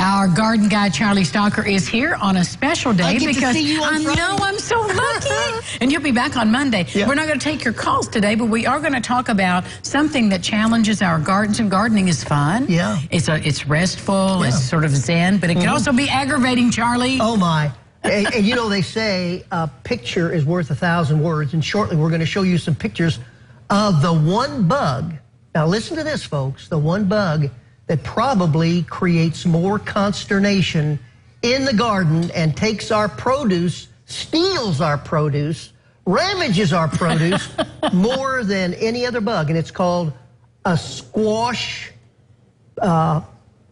Our garden guy, Charlie Stalker, is here on a special day because I know I'm so lucky. And you'll be back on Monday. Yeah. We're not going to take your calls today, but we are going to talk about something that challenges our gardens. And gardening is fun. Yeah. It's restful. Yeah. It's sort of zen, but it can also be aggravating, Charlie. Oh, my. and you know, they say a picture is worth 1,000 words. And shortly, we're going to show you some pictures of the one bug. Now, listen to this, folks. The one bug that probably creates more consternation in the garden and takes our produce, steals our produce, ravages our produce more than any other bug, and it's called a squash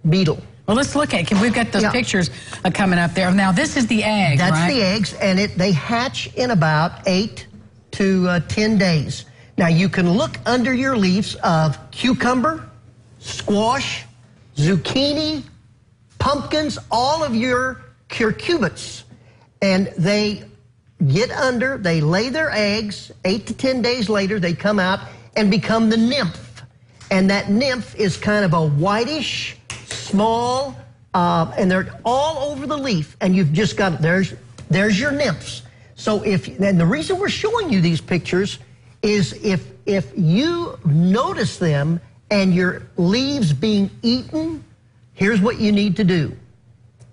beetle. Well, let's look at it. We've got those pictures coming up there. Now, this is the egg, That's right? the eggs, and they hatch in about 8 to 10 days. Now, you can look under your leaves of cucumber, squash, zucchini, pumpkins, all of your cucurbits. And they get under, they lay their eggs, 8 to 10 days later, they come out and become the nymph. And that nymph is kind of a whitish, small, and they're all over the leaf. And you've just got, there's your nymphs. So and the reason we're showing you these pictures is if you notice them and your leaves being eaten, here's what you need to do.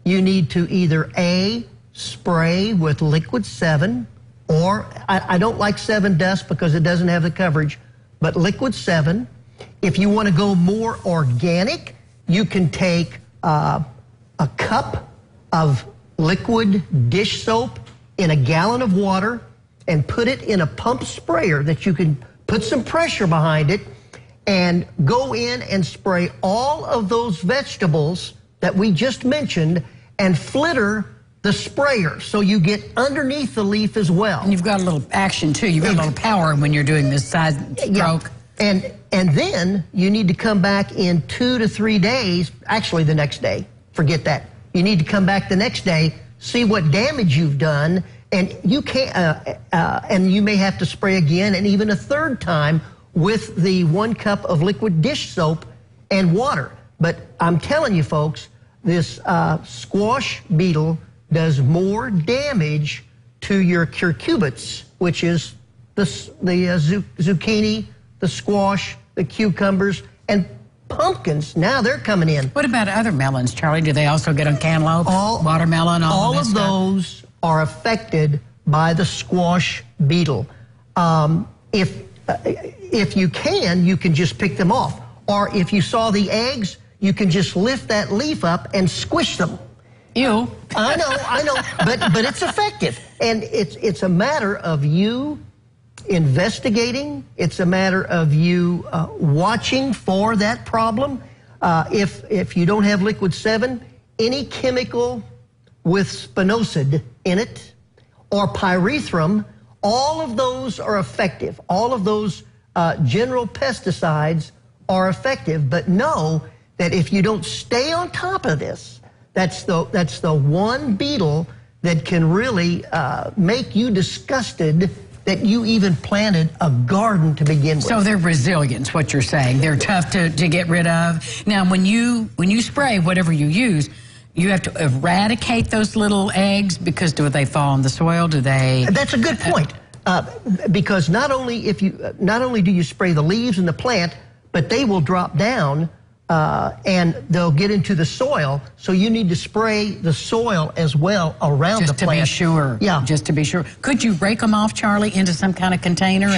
You need to either A, spray with Liquid 7, or I don't like 7 Dust because it doesn't have the coverage, but Liquid 7. If you want to go more organic, you can take a cup of liquid dish soap in a gallon of water and put it in a pump sprayer that you can put some pressure behind it and go in and spray all of those vegetables that we just mentioned and flitter the sprayer so you get underneath the leaf as well. And you've got a little action too. You've got a little power when you're doing this side stroke. Yeah. And then you need to come back in 2 to 3 days, actually the next day, forget that. You need to come back the next day, see what damage you've done, and you can't, and you may have to spray again and even a third time with the 1 cup of liquid dish soap and water. But I'm telling you, folks, this squash beetle does more damage to your cucurbits, which is the zucchini, the squash, the cucumbers, and pumpkins. Now they're coming in. What about other melons, Charlie? Do they also get on cantaloupe, watermelon, all of those are affected by the squash beetle. If you can just pick them off. Or if you saw the eggs, you can just lift that leaf up and squish them. Ew. I know, but it's effective. And it's a matter of you investigating. It's a matter of you watching for that problem. If you don't have Liquid 7, any chemical with spinosad in it or pyrethrum, all of those are effective. All of those general pesticides are effective. But know that if you don't stay on top of this, that's the one beetle that can really make you disgusted that you even planted a garden to begin with. So they're Brazilians, what you're saying. They're tough to get rid of. Now, when you spray whatever you use, you have to eradicate those little eggs because do they fall in the soil? Do they? That's a good point. Because not only do you spray the leaves and the plant, but they will drop down and they'll get into the soil. So you need to spray the soil as well around the plant. Just to be sure. Yeah. Just to be sure. Could you rake them off, Charlie, into some kind of container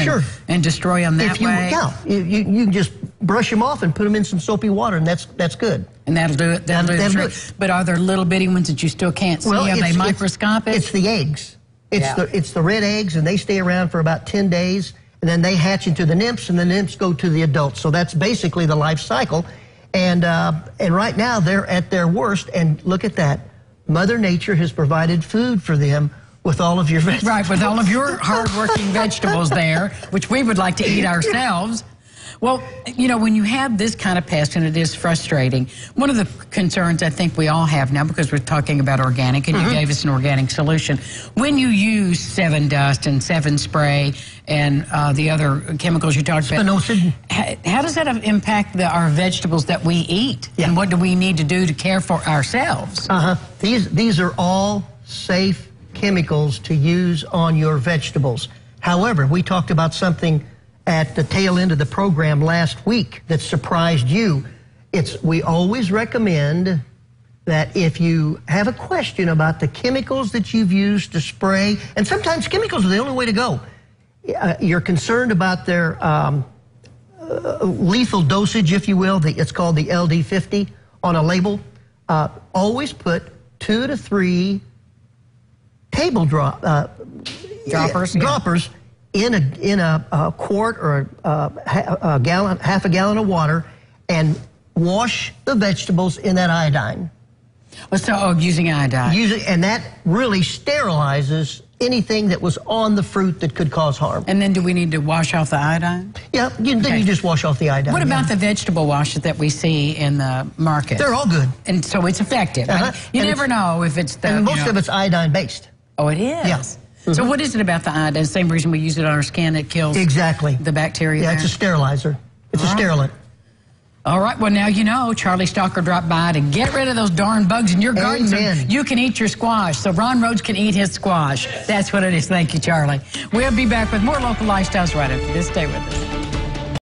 and destroy them that way? Yeah. You can just brush them off and put them in some soapy water, and that's good. And that'll do it. That'll do it. But are there little bitty ones that you still can't see? Are they microscopic? It's the eggs. It's the red eggs, and they stay around for about 10 days, and then they hatch into the nymphs, and the nymphs go to the adults. So that's basically the life cycle. And right now they're at their worst, and look at that. Mother Nature has provided food for them with all of your vegetables. Right, with all of your hard-working vegetables there, which we would like to eat ourselves. Well, you know, when you have this kind of pest, and it is frustrating, one of the concerns I think we all have now, because we're talking about organic, and you gave us an organic solution, when you use Sevin Dust and Sevin Spray and the other chemicals you talked about, how does that impact our vegetables that we eat? Yeah. And what do we need to do to care for ourselves? These are all safe chemicals to use on your vegetables. However, we talked about something at the tail end of the program last week that surprised you. We always recommend that if you have a question about the chemicals that you've used to spray, and sometimes chemicals are the only way to go, you're concerned about their lethal dosage, if you will, it's called the LD50 on a label, always put 2 to 3 table droppers in a quart or a gallon, half a gallon of water, and wash the vegetables in that iodine. So using iodine. And that really sterilizes anything that was on the fruit that could cause harm. And then do we need to wash off the iodine? Yeah, then you just wash off the iodine. What about the vegetable washes that we see in the market? They're all good. And so it's effective. You never know if it's the... And most of it's iodine-based. Oh, it is? Yes. So what is it about the iodine? Same reason we use it on our skin, it kills the bacteria. Yeah, it's a sterilizer. It's a sterilant. All right, well, now you know Charlie Stalker dropped by to get rid of those darn bugs in your garden so you can eat your squash, so Ron Rhodes can eat his squash. That's what it is. Thank you, Charlie. We'll be back with more local lifestyles right after this. Stay with us.